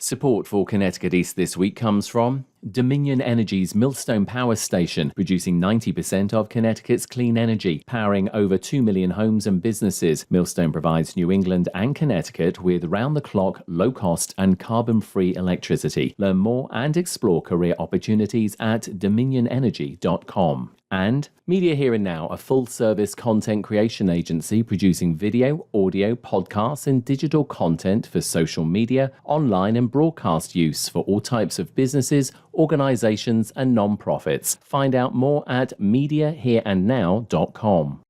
Support for Connecticut East this week comes from Dominion Energy's Millstone Power Station, producing 90% of Connecticut's clean energy, powering over 2 million homes and businesses. Millstone provides New England and Connecticut with round-the-clock, low-cost and carbon-free electricity. Learn more and explore career opportunities at dominionenergy.com. And Media Here and Now, a full-service content creation agency producing video, audio, podcasts, and digital content for social media, online and broadcast use for all types of businesses, organizations, and non-profits. Find out more at mediahereandnow.com.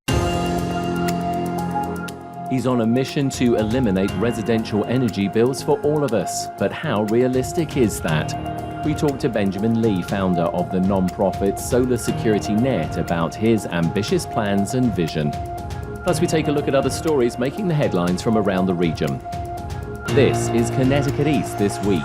He's on a mission to eliminate residential energy bills for all of us. But how realistic is that? We talked to Benjamin Lee, founder of the non-profit Solar Security Net, about his ambitious plans and vision. Plus, we take a look at other stories making the headlines from around the region. This is Connecticut East This Week.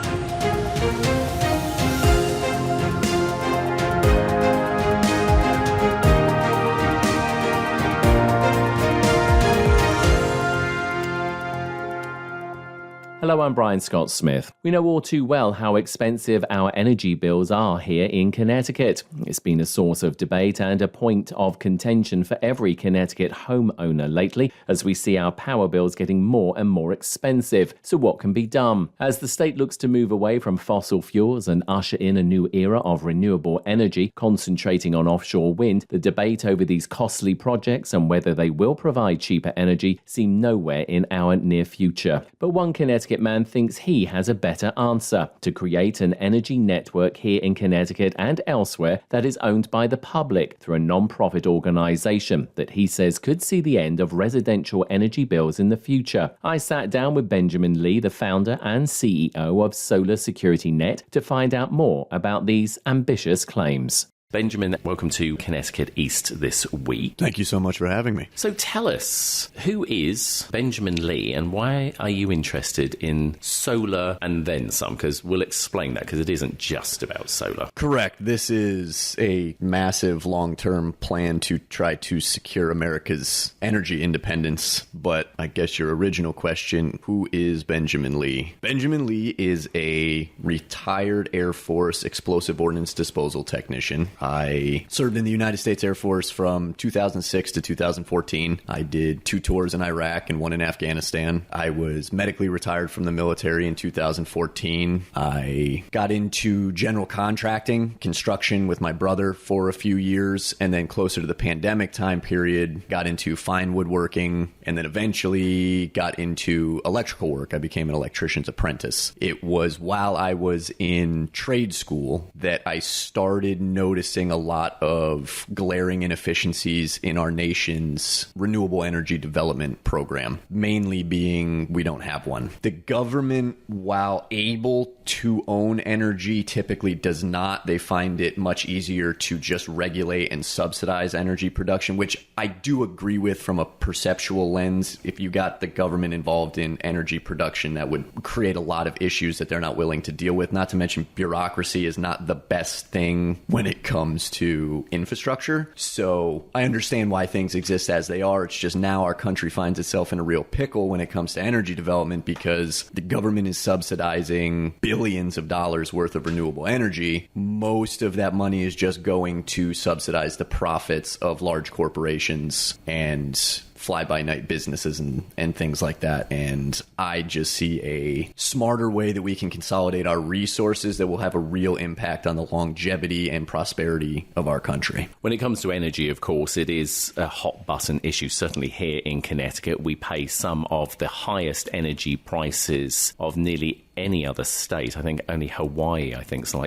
Hello, I'm Brian Scott Smith. We know all too well how expensive our energy bills are here in Connecticut. It's been a source of debate and a point of contention for every Connecticut homeowner lately, as we see our power bills getting more and more expensive. So what can be done? As the state looks to move away from fossil fuels and usher in a new era of renewable energy, concentrating on offshore wind, the debate over these costly projects and whether they will provide cheaper energy seem nowhere in our near future. But one Connecticut man thinks he has a better answer: to create an energy network here in Connecticut and elsewhere that is owned by the public through a non-profit organization that he says could see the end of residential energy bills in the future. I sat down with Benjamin Lee, the founder and CEO of Solar Security Net, to find out more about these ambitious claims. Benjamin, welcome to Connecticut East This Week. Thank you so much for having me. So tell us, who is Benjamin Lee and why are you interested in solar and then some? Because we'll explain that, because it isn't just about solar. Correct. This is a massive long-term plan to try to secure America's energy independence. But I guess your original question, who is Benjamin Lee? Benjamin Lee is a retired Air Force explosive ordnance disposal technician. I served in the United States Air Force from 2006 to 2014. I did 2 tours in Iraq and 1 in Afghanistan. I was medically retired from the military in 2014. I got into general contracting, construction with my brother for a few years, and then closer to the pandemic time period, got into fine woodworking, and then eventually got into electrical work. I became an electrician's apprentice. It was while I was in trade school that I started noticing a lot of glaring inefficiencies in our nation's renewable energy development program, mainly being we don't have one. The government, while able to own energy, typically does not. They find it much easier to just regulate and subsidize energy production, which I do agree with from a perceptual lens. If you got the government involved in energy production, that would create a lot of issues that they're not willing to deal with. Not to mention bureaucracy is not the best thing when it comes to infrastructure. So I understand why things exist as they are. It's just now our country finds itself in a real pickle when it comes to energy development because the government is subsidizing billions of dollars worth of renewable energy. Most of that money is just going to subsidize the profits of large corporations and fly-by-night businesses and things like that. And I just see a smarter way that we can consolidate our resources that will have a real impact on the longevity and prosperity of our country. When it comes to energy, of course, it is a hot-button issue. Certainly here in Connecticut, we pay some of the highest energy prices of nearly any other state. I think only Hawaii,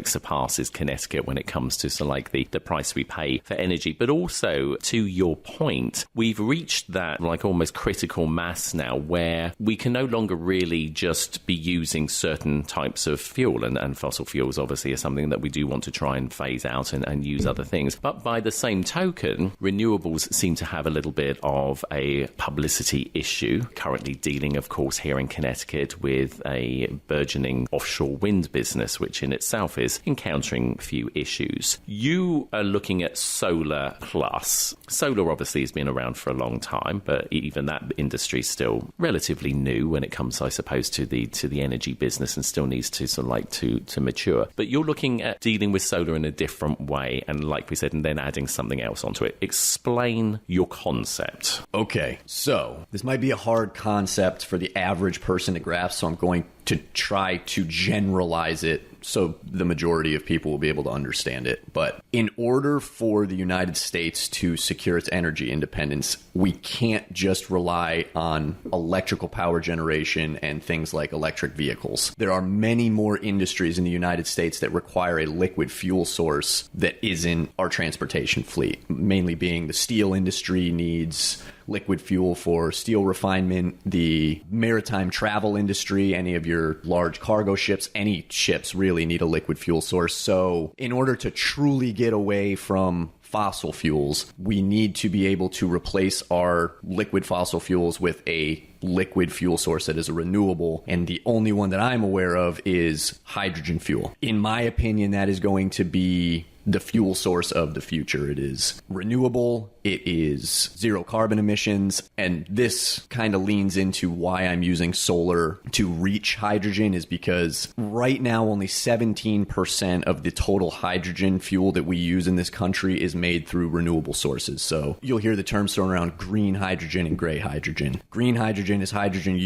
surpasses Connecticut when it comes to the price we pay for energy. But also, to your point, we've reached that almost critical mass now where we can no longer really just be using certain types of fuel, and fossil fuels obviously are something that we do want to try and phase out and use other things. But by the same token, renewables seem to have a little bit of a publicity issue. Currently dealing, of course, here in Connecticut with a burgeoning offshore wind business, which in itself is encountering a few issues. You are looking at solar plus. Solar obviously has been around for a long time, but even that industry is still relatively new when it comes, I suppose, to the energy business, and still needs to sort of like to mature. But you're looking at dealing with solar in a different way, and like we said, and then adding something else onto it. Explain your concept. Okay, so this might be a hard concept for the average person to grasp, so I'm going to try to generalize it so the majority of people will be able to understand it. But in order for the United States to secure its energy independence, we can't just rely on electrical power generation and things like electric vehicles. There are many more industries in the United States that require a liquid fuel source that isn't our transportation fleet, mainly being the steel industry needs liquid fuel for steel refinement, the maritime travel industry, any of your large cargo ships, any ships really need a liquid fuel source. So in order to truly get away from fossil fuels, we need to be able to replace our liquid fossil fuels with a liquid fuel source that is a renewable, and the only one that I'm aware of is hydrogen fuel. In my opinion, that is going to be the fuel source of the future. It is renewable, it is zero carbon emissions, and this kind of leans into why I'm using solar to reach hydrogen, is because right now only 17% of the total hydrogen fuel that we use in this country is made through renewable sources. So you'll hear the terms thrown around green hydrogen and gray hydrogen. Green hydrogen is hydrogen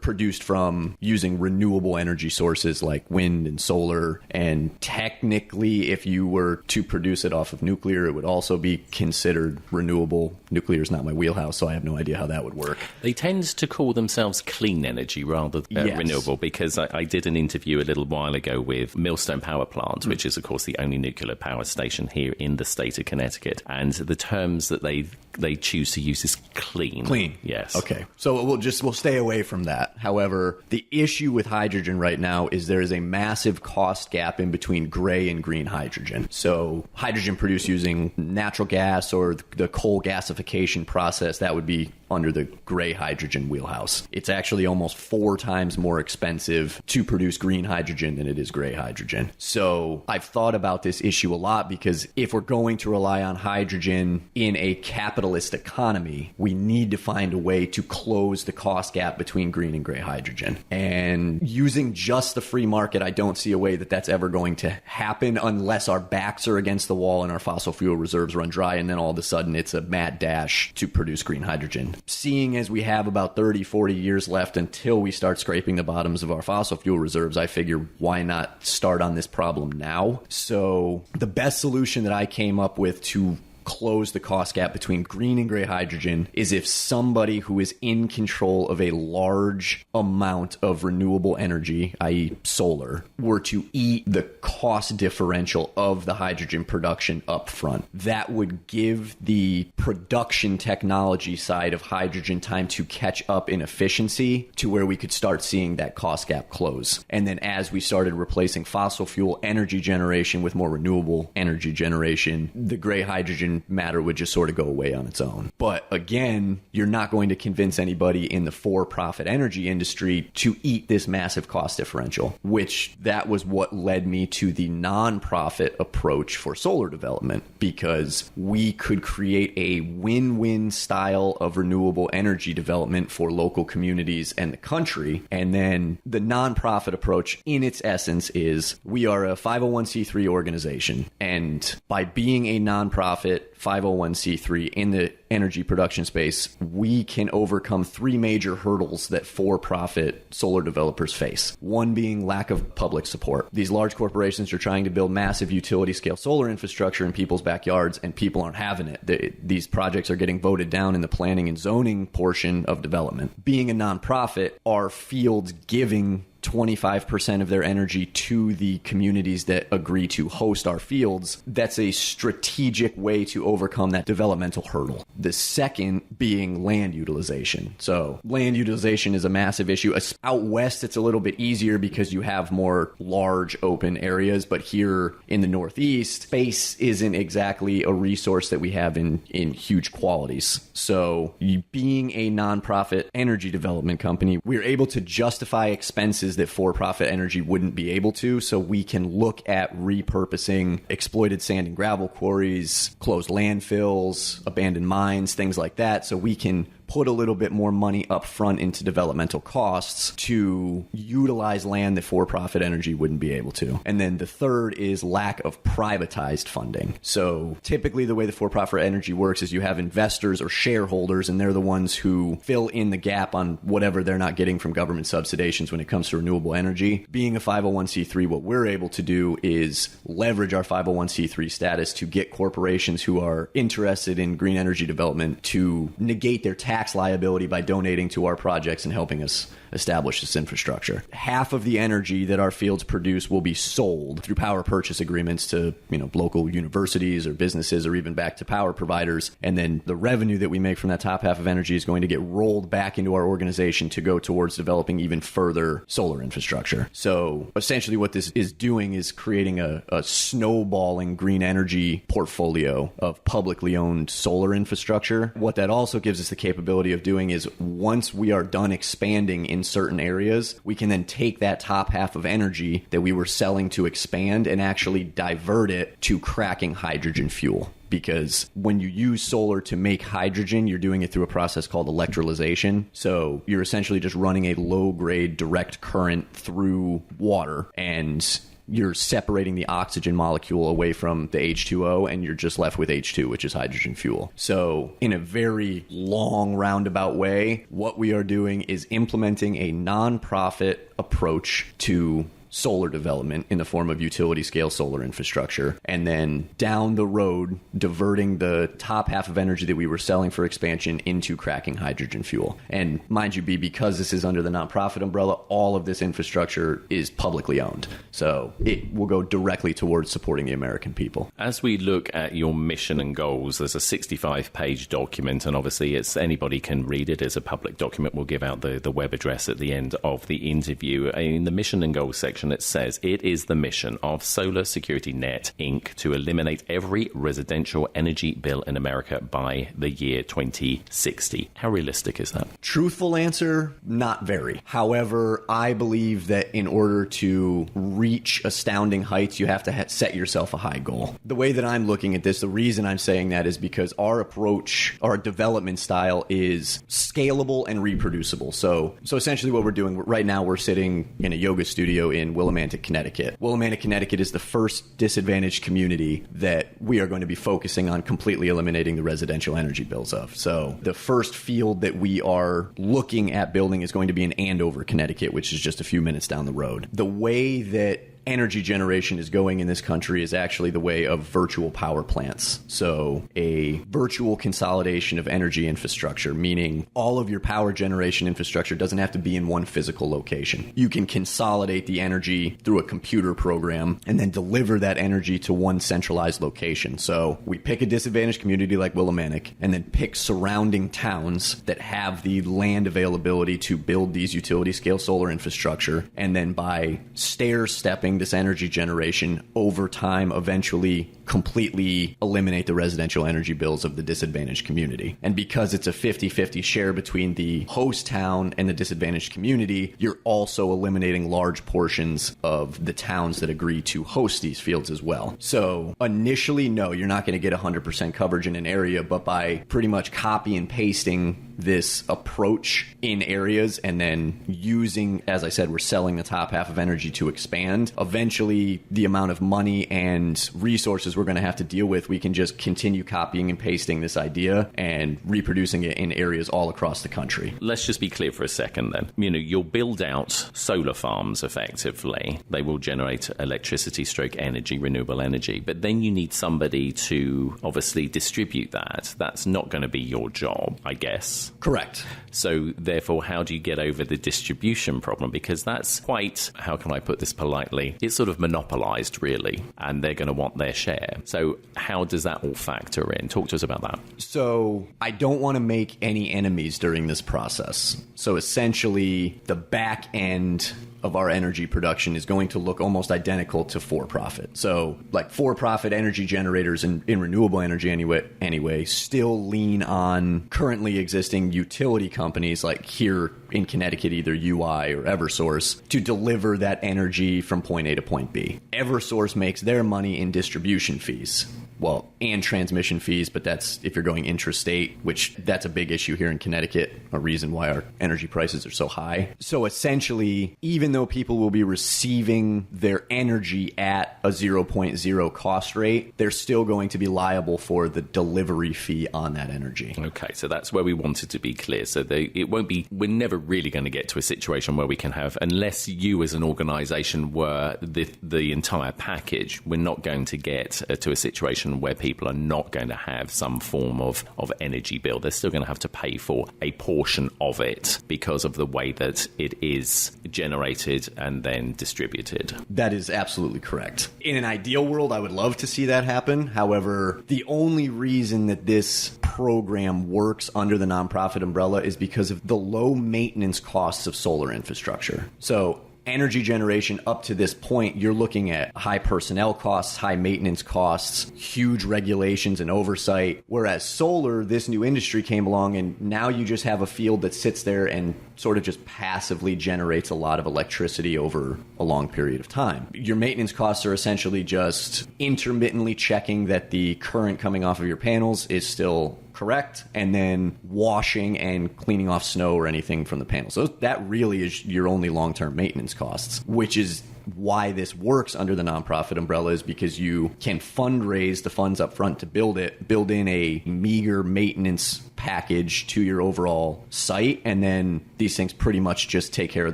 produced from using renewable energy sources like wind and solar, and technically if you were to produce it off of nuclear, it would also be considered renewable. Nuclear is not my wheelhouse, so I have no idea how that would work. They tend to call themselves clean energy rather than renewable, because I did an interview a little while ago with Millstone Power Plant, which is, of course, the only nuclear power station here in the state of Connecticut. And the terms that they choose to use is clean. Clean. Yes. Okay. So we'll stay away from that. However, the issue with hydrogen right now is there is a massive cost gap in between gray and green hydrogen. So hydrogen produced using natural gas or the coal gasification process, that would be under the gray hydrogen wheelhouse. It's actually almost 4 times more expensive to produce green hydrogen than it is gray hydrogen. So I've thought about this issue a lot, because if we're going to rely on hydrogen in a capitalist economy, we need to find a way to close the cost gap between green and gray hydrogen. And using just the free market, I don't see a way that that's ever going to happen unless our backs are against the wall and our fossil fuel reserves run dry, and then all of a sudden it's a mad dash to produce green hydrogen. Seeing as we have about 30, 40 years left until we start scraping the bottoms of our fossil fuel reserves, I figure why not start on this problem now? So the best solution that I came up with to close the cost gap between green and gray hydrogen is if somebody who is in control of a large amount of renewable energy, i.e. solar, were to eat the cost differential of the hydrogen production up front. That would give the production technology side of hydrogen time to catch up in efficiency to where we could start seeing that cost gap close. And then as we started replacing fossil fuel energy generation with more renewable energy generation, the gray hydrogen matter would just sort of go away on its own. But again, you're not going to convince anybody in the for-profit energy industry to eat this massive cost differential, which that was what led me to the non-profit approach for solar development, because we could create a win-win style of renewable energy development for local communities and the country. And then the non-profit approach in its essence is we are a 501c3 organization, and by being a non-profit 501c3 in the energy production space, we can overcome 3 major hurdles that for-profit solar developers face. One being lack of public support. These large corporations are trying to build massive utility-scale solar infrastructure in people's backyards, and people aren't having it. These projects are getting voted down in the planning and zoning portion of development. Being a nonprofit, our fields giving 25% of their energy to the communities that agree to host our fields, that's a strategic way to overcome that developmental hurdle. The second being land utilization. So land utilization is a massive issue. Out west, it's a little bit easier because you have more large open areas, but here in the Northeast, space isn't exactly a resource that we have in huge qualities. So being a nonprofit energy development company, we're able to justify expenses areas that for-profit energy wouldn't be able to. So we can look at repurposing exploited sand and gravel quarries, closed landfills, abandoned mines, things like that. So we can put a little bit more money up front into developmental costs to utilize land that for-profit energy wouldn't be able to. And then the third is lack of privatized funding. So typically the way the for-profit energy works is you have investors or shareholders, and they're the ones who fill in the gap on whatever they're not getting from government subsidizations when it comes to renewable energy. Being a 501c3, what we're able to do is leverage our 501c3 status to get corporations who are interested in green energy development to negate their tax liability by donating to our projects and helping us establish this infrastructure. Half of the energy that our fields produce will be sold through power purchase agreements to, local universities or businesses or even back to power providers. And then the revenue that we make from that top half of energy is going to get rolled back into our organization to go towards developing even further solar infrastructure. So essentially what this is doing is creating a snowballing green energy portfolio of publicly owned solar infrastructure. What that also gives us the capability of doing is once we are done expanding in certain areas, we can then take that top half of energy that we were selling to expand and actually divert it to cracking hydrogen fuel. Because when you use solar to make hydrogen, you're doing it through a process called electrolyzation. So you're essentially just running a low-grade direct current through water, and you're separating the oxygen molecule away from the H2O, and you're just left with H2, which is hydrogen fuel. So in a very long roundabout way, what we are doing is implementing a nonprofit approach to solar development in the form of utility scale solar infrastructure, and then down the road diverting the top half of energy that we were selling for expansion into cracking hydrogen fuel. And mind you, because this is under the nonprofit umbrella, all of this infrastructure is publicly owned, so it will go directly towards supporting the American people. As we look at your mission and goals, there's a 65-page document, and obviously anybody can read it. It's a public document. We'll give out the web address at the end of the interview. In the mission and goals section, it says it is the mission of Solar Security Net, Inc. to eliminate every residential energy bill in America by the year 2060. How realistic is that? Truthful answer, not very. However, I believe that in order to reach astounding heights, you have to set yourself a high goal. The way that I'm looking at this, the reason I'm saying that is because our approach, our development style is scalable and reproducible. So essentially what we're doing right now, we're sitting in a yoga studio in Willimantic, Connecticut. Willimantic, Connecticut is the first disadvantaged community that we are going to be focusing on completely eliminating the residential energy bills of. So the first field that we are looking at building is going to be in Andover, Connecticut, which is just a few minutes down the road. The way that energy generation is going in this country is actually the way of virtual power plants. So a virtual consolidation of energy infrastructure, meaning all of your power generation infrastructure doesn't have to be in one physical location. You can consolidate the energy through a computer program and then deliver that energy to one centralized location. So we pick a disadvantaged community like Willimantic and then pick surrounding towns that have the land availability to build these utility scale solar infrastructure, and then by stair-stepping this energy generation over time, eventually completely eliminate the residential energy bills of the disadvantaged community. And because it's a 50-50 share between the host town and the disadvantaged community, you're also eliminating large portions of the towns that agree to host these fields as well. So initially, no, you're not going to get 100% coverage in an area, but by pretty much copy and pasting this approach in areas and then using, as I said, we're selling the top half of energy to expand. Eventually, the amount of money and resources we're going to have to deal with, we can just continue copying and pasting this idea and reproducing it in areas all across the country. Let's just be clear for a second then. You'll build out solar farms effectively. They will generate electricity / energy, renewable energy, but then you need somebody to obviously distribute that. That's not going to be your job, I guess. Correct. So therefore, how do you get over the distribution problem? Because that's quite, how can I put this politely? It's sort of monopolized, really, and they're going to want their share. So how does that all factor in? Talk to us about that. So I don't want to make any enemies during this process. So essentially, the back end of our energy production is going to look almost identical to for-profit. So like for-profit energy generators in renewable energy anyway still lean on currently existing existing utility companies like here in Connecticut, either UI or Eversource, to deliver that energy from point A to point B. Eversource makes their money in distribution fees. Well, and transmission fees, but that's if you're going intrastate, which that's a big issue here in Connecticut, a reason why our energy prices are so high. So essentially, even though people will be receiving their energy at a 0.0 cost rate, they're still going to be liable for the delivery fee on that energy. Okay, so that's where we wanted to be clear. So we're never really going to get to a situation where we can have, unless you as an organization were the entire package, we're not going to get to a situation where people are not going to have some form of energy bill. They're still going to have to pay for a portion of it because of the way that it is generated and then distributed. That is absolutely correct. In an ideal world, I would love to see that happen. However, the only reason that this program works under the nonprofit umbrella is because of the low maintenance costs of solar infrastructure. So energy generation up to this point, you're looking at high personnel costs, high maintenance costs, huge regulations and oversight. Whereas solar, this new industry came along and now you just have a field that sits there and sort of just passively generates a lot of electricity over a long period of time. Your maintenance costs are essentially just intermittently checking that the current coming off of your panels is still correct, and then washing and cleaning off snow or anything from the panels. So that really is your only long-term maintenance costs, which is why this works under the nonprofit umbrella, is because you can fundraise the funds up front to build it, build in a meager maintenance package to your overall site, and then these things pretty much just take care of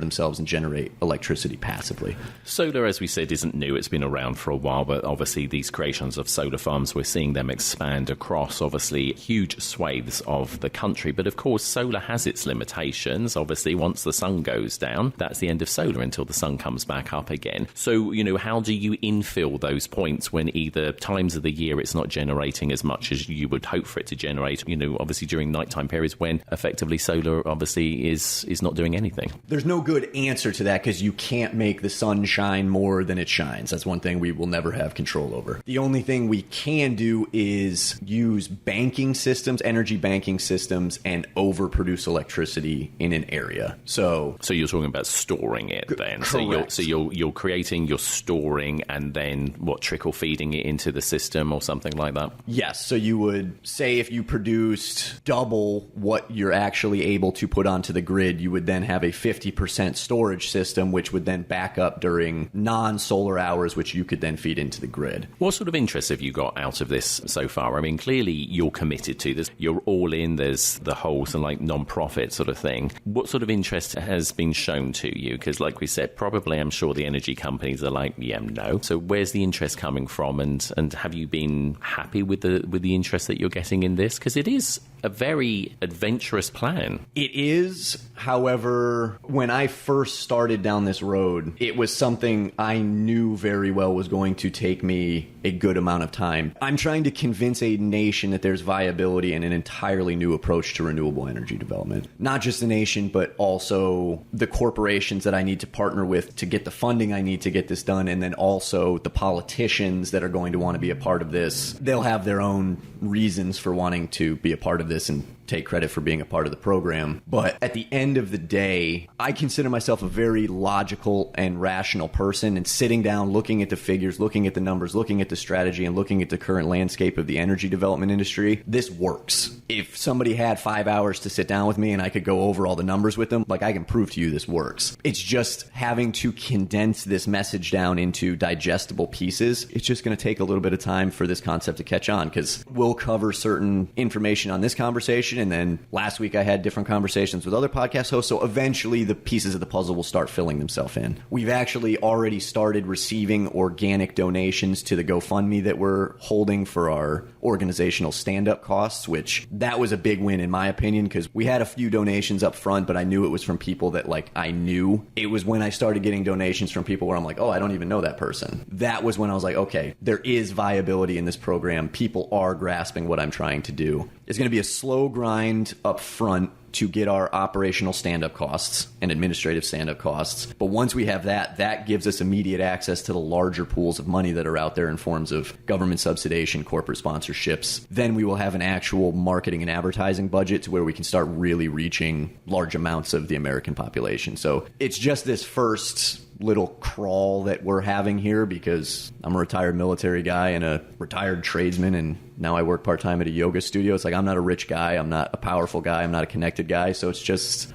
themselves and generate electricity passively. Solar, as we said, isn't new. It's been around for a while, but obviously these creations of solar farms, we're seeing them expand across, obviously, huge swathes of the country. But of course, solar has its limitations. Obviously, once the sun goes down, that's the end of solar until the sun comes back up again. So, how do you infill those points when either times of the year it's not generating as much as you would hope for it to generate, obviously during nighttime periods when effectively solar obviously is not doing anything? There's no good answer to that because you can't make the sun shine more than it shines. That's one thing we will never have control over. The only thing we can do is use banking systems, energy banking systems, and overproduce electricity in an area. So you're talking about storing it then. Correct. So you're creating, you're storing, and then trickle feeding it into the system or something like that? Yes. So you would say if you produced double what you're actually able to put onto the grid, you would then have a 50% storage system, which would then back up during non-solar hours, which you could then feed into the grid. What sort of interest have you got out of this so far? I mean, clearly you're committed to this. You're all in. There's the whole sort of like non-profit sort of thing. What sort of interest has been shown to you? Because like we said, probably I'm sure the energy companies are like, yeah, no. So where's the interest coming from? And have you been happy with the interest that you're getting in this? Because it is a very adventurous plan. It is. However, when I first started down this road, it was something I knew very well was going to take me a good amount of time. I'm trying to convince a nation that there's viability in an entirely new approach to renewable energy development. Not just the nation, but also the corporations that I need to partner with to get the funding I need to get this done, and then also the politicians that are going to want to be a part of this. They'll have their own reasons for wanting to be a part of this and take credit for being a part of the program. But at the end of the day, I consider myself a very logical and rational person, and sitting down, looking at the figures, looking at the numbers, looking at the strategy, and looking at the current landscape of the energy development industry, this works. If somebody had 5 hours to sit down with me and I could go over all the numbers with them, I can prove to you this works. It's just having to condense this message down into digestible pieces. It's just going to take a little bit of time for this concept to catch on, because we'll cover certain information on this conversation, and then last week I had different conversations with other podcast hosts, so eventually the pieces of the puzzle will start filling themselves in. We've actually already started receiving organic donations to the GoFundMe that we're holding for our organizational stand-up costs, which that was a big win in my opinion, because we had a few donations up front, but I knew it was from people that I knew. It was when I started getting donations from people where I'm like, oh, I don't even know that person. That was when I was like, okay, there is viability in this program. People are grasping what I'm trying to do. It's going to be a slow grind up front to get our operational stand-up costs and administrative stand-up costs. But once we have that, that gives us immediate access to the larger pools of money that are out there in forms of government subsidization, corporate sponsorships. Then we will have an actual marketing and advertising budget to where we can start really reaching large amounts of the American population. So it's just this first little crawl that we're having here because I'm a retired military guy and a retired tradesman, and now I work part-time at a yoga studio. It's like I'm not a rich guy, I'm not a powerful guy, I'm not a connected guy, so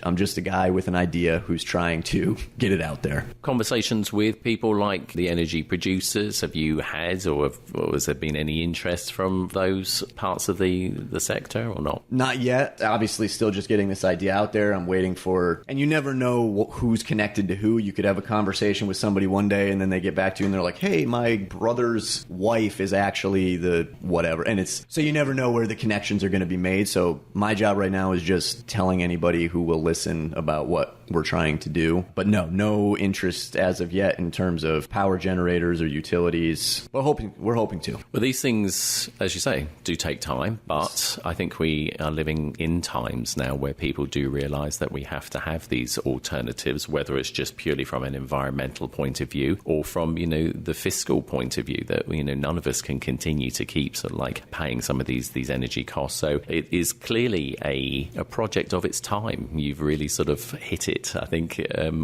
I'm just a guy with an idea who's trying to get it out there. Conversations with people like the energy producers, have you had or has there been any interest from those parts of the sector or not? Not yet. Obviously still just getting this idea out there. I'm waiting for, and you never know who's connected to who. You could have a conversation with somebody one day and then they get back to you and they're like, hey, my brother's wife is actually the whatever. And it's, so you never know where the connections are going to be made. So my job right now is just telling anybody who will listen about what we're trying to do. But no interest as of yet in terms of power generators or utilities. We're hoping to. Well, these things, as you say, do take time, but I think we are living in times now where people do realize that we have to have these alternatives, whether it's just purely from an environmental point of view or from, the fiscal point of view, that, none of us can continue to keep sort of like paying some of these energy costs. So it is clearly a project of its time. You've really sort of hit it. I think,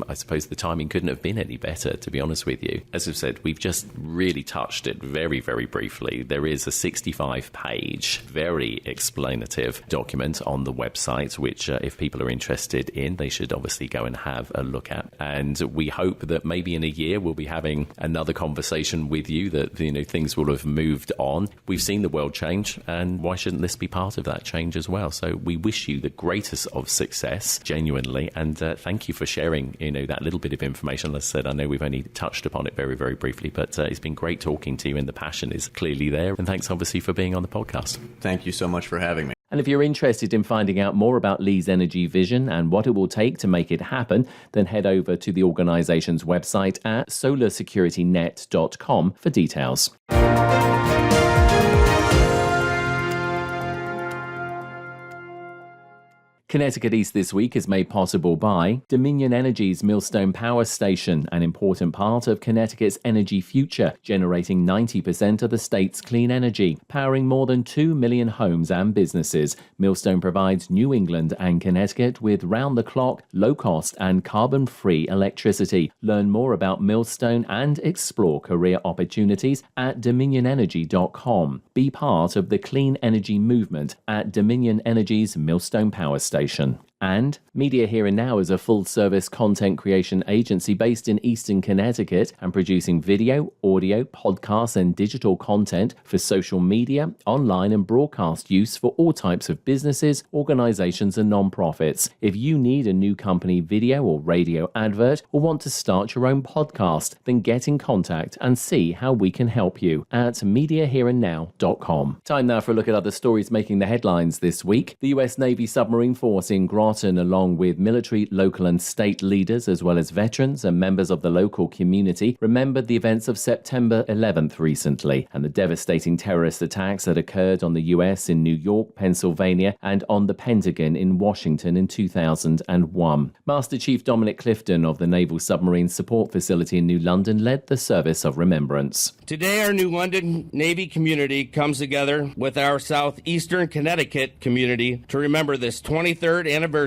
I suppose the timing couldn't have been any better, to be honest with you. As I've said, we've just really touched it very, very briefly. There is a 65-page, very explanative document on the website, which if people are interested in, they should obviously go and have a look at. And we hope that maybe in a year we'll be having another conversation with you, that, things will have moved on. We've seen the world change, and why shouldn't this be part of that change as well? So we wish you the greatest of success, genuinely, and thank you for sharing, that little bit of information. As I said, I know we've only touched upon it very, very briefly, but it's been great talking to you, and the passion is clearly there. And thanks, obviously, for being on the podcast. Thank you so much for having me. And if you're interested in finding out more about Lee's energy vision and what it will take to make it happen, then head over to the organization's website at solarsecuritynet.com for details. Connecticut East This Week is made possible by Dominion Energy's Millstone Power Station, an important part of Connecticut's energy future, generating 90% of the state's clean energy, powering more than 2 million homes and businesses. Millstone provides New England and Connecticut with round-the-clock, low-cost and carbon-free electricity. Learn more about Millstone and explore career opportunities at dominionenergy.com. Be part of the clean energy movement at Dominion Energy's Millstone Power Station. And Media Here and Now is a full-service content creation agency based in Eastern Connecticut and producing video, audio, podcasts, and digital content for social media, online, and broadcast use for all types of businesses, organizations, and nonprofits. If you need a new company video or radio advert or want to start your own podcast, then get in contact and see how we can help you at mediahereandnow.com. Time now for a look at other stories making the headlines this week. The U.S. Navy submarine force in Groton, along with military, local and state leaders, as well as veterans and members of the local community, remembered the events of September 11th recently and the devastating terrorist attacks that occurred on the U.S. in New York, Pennsylvania, and on the Pentagon in Washington in 2001. Master Chief Dominic Clifton of the Naval Submarine Support Facility in New London led the service of remembrance. Today, our New London Navy community comes together with our southeastern Connecticut community to remember this 23rd anniversary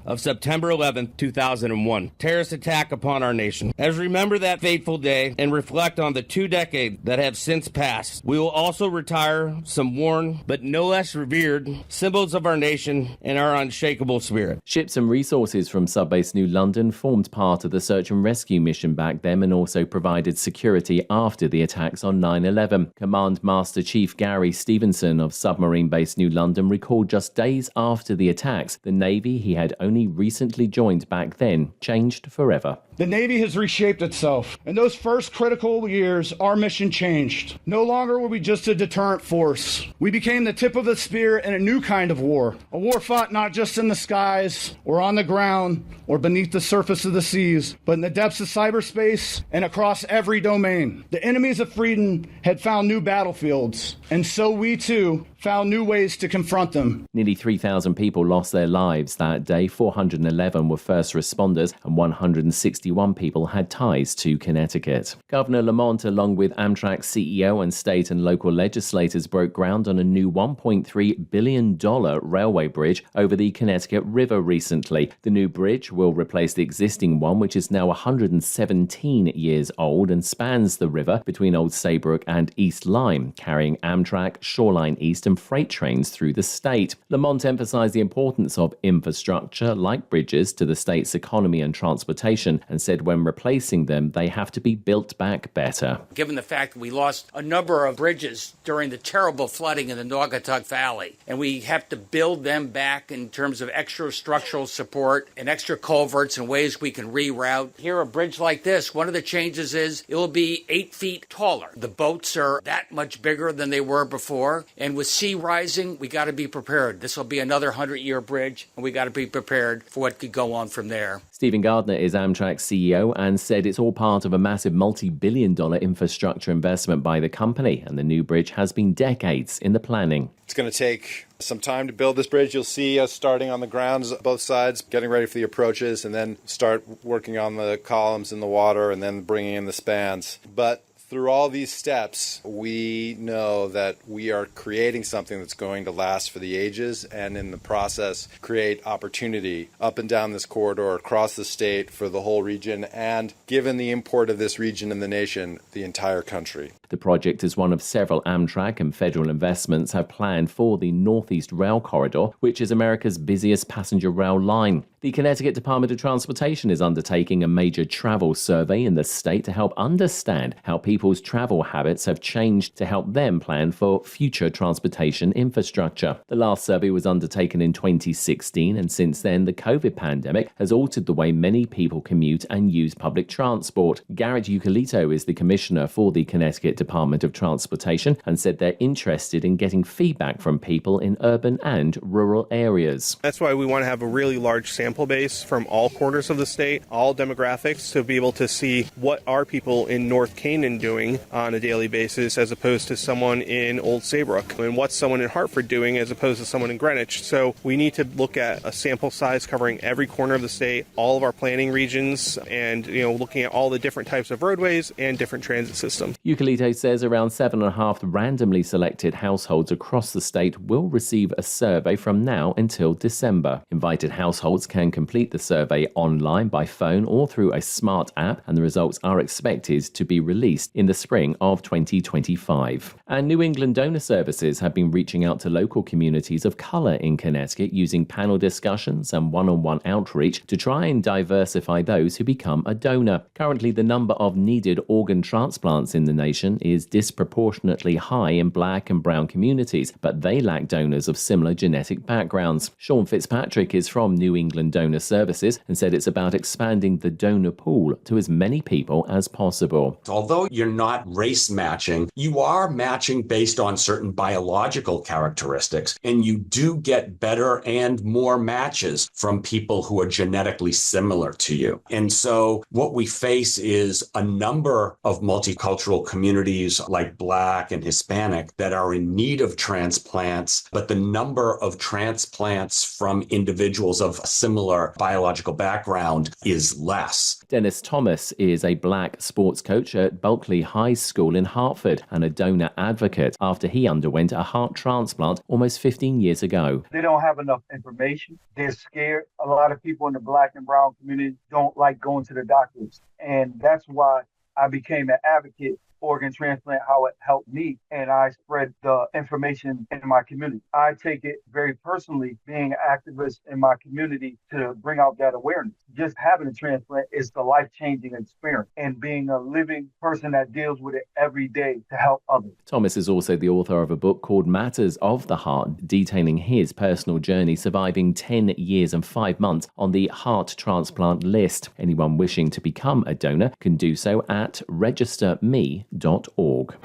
of September 11th, 2001, terrorist attack upon our nation. As we remember that fateful day and reflect on the 2 decades that have since passed, we will also retire some worn but no less revered symbols of our nation and our unshakable spirit. Ships and resources from Subbase New London formed part of the search and rescue mission back then and also provided security after the attacks on 9/11. Command Master Chief Gary Stevenson of Submarine Base New London recalled just days after the attacks, the Navy he had only recently joined back then changed forever. The Navy has reshaped itself. In those first critical years, our mission changed. No longer were we just a deterrent force. We became the tip of the spear in a new kind of war. A war fought not just in the skies or on the ground or beneath the surface of the seas, but in the depths of cyberspace and across every domain. The enemies of freedom had found new battlefields, and so we too found new ways to confront them. Nearly 3,000 people lost their lives that day. 411 were first responders and 161 people had ties to Connecticut. Governor Lamont, along with Amtrak CEO and state and local legislators, broke ground on a new $1.3 billion railway bridge over the Connecticut River recently. The new bridge will replace the existing one, which is now 117 years old and spans the river between Old Saybrook and East Lyme, carrying Amtrak, Shoreline East and freight trains through the state. Lamont emphasized the importance of infrastructure like bridges to the state's economy and transportation and said when replacing them, they have to be built back better. Given the fact that we lost a number of bridges during the terrible flooding in the Naugatuck Valley, and we have to build them back in terms of extra structural support and extra culverts and ways we can reroute. Here, a bridge like this, one of the changes is it will be 8 feet taller. The boats are that much bigger than they were before, and with sea rising, we got to be prepared. This will be another 100-year bridge, and we got to be prepared for what could go on from there. Stephen Gardner is Amtrak's CEO and said it's all part of a massive multi-billion-dollar infrastructure investment by the company, and the new bridge has been decades in the planning. It's going to take some time to build this bridge. You'll see us starting on the grounds, both sides, getting ready for the approaches, and then start working on the columns in the water and then bringing in the spans. But through all these steps, we know that we are creating something that's going to last for the ages and in the process create opportunity up and down this corridor across the state for the whole region and, given the import of this region in the nation, the entire country. The project is one of several Amtrak and federal investments have planned for the Northeast Rail Corridor, which is America's busiest passenger rail line. The Connecticut Department of Transportation is undertaking a major travel survey in the state to help understand how people's travel habits have changed to help them plan for future transportation infrastructure. The last survey was undertaken in 2016, and since then, the COVID pandemic has altered the way many people commute and use public transport. Garrett Eucalito is the commissioner for the Connecticut Department of Transportation and said they're interested in getting feedback from people in urban and rural areas. That's why we want to have a really large sample base from all corners of the state, all demographics, to be able to see what are people in North Canaan doing on a daily basis as opposed to someone in Old Saybrook, and what's someone in Hartford doing as opposed to someone in Greenwich. So we need to look at a sample size covering every corner of the state, all of our planning regions, and looking at all the different types of roadways and different transit systems. Eucalito says around 7.5 randomly selected households across the state will receive a survey from now until December. Invited households can complete the survey online, by phone, or through a smart app, and the results are expected to be released in the spring of 2025. And New England Donor Services have been reaching out to local communities of color in Connecticut using panel discussions and one-on-one outreach to try and diversify those who become a donor. Currently, the number of needed organ transplants in the nation is disproportionately high in black and brown communities, but they lack donors of similar genetic backgrounds. Sean Fitzpatrick is from New England Donor Services and said it's about expanding the donor pool to as many people as possible. Although you're not race matching, you are matching based on certain biological characteristics, and you do get better and more matches from people who are genetically similar to you. And so what we face is a number of multicultural communities like Black and Hispanic that are in need of transplants, but the number of transplants from individuals of a similar biological background is less. Dennis Thomas is a black sports coach at Bulkley High School in Hartford and a donor advocate after he underwent a heart transplant almost 15 years ago. They don't have enough information. They're scared. A lot of people in the black and brown community don't like going to the doctors. And that's why I became an advocate organ transplant, how it helped me, and I spread the information in my community. I take it very personally, being an activist in my community, to bring out that awareness. Just having a transplant is the life-changing experience, and being a living person that deals with it every day to help others. Thomas is also the author of a book called Matters of the Heart, detailing his personal journey surviving 10 years and 5 months on the heart transplant list. Anyone wishing to become a donor can do so at registerme.org.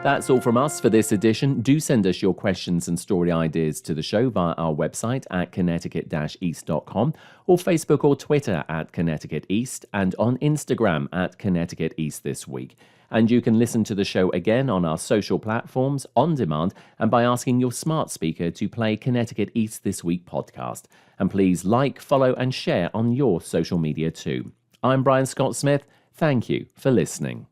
That's all from us for this edition. Do send us your questions and story ideas to the show via our website at connecticut-east.com or Facebook or Twitter at Connecticut East and on Instagram at Connecticut East This Week. And you can listen to the show again on our social platforms, on demand, and by asking your smart speaker to play Connecticut East This Week podcast. And please like, follow, and share on your social media too. I'm Brian Scott Smith. Thank you for listening.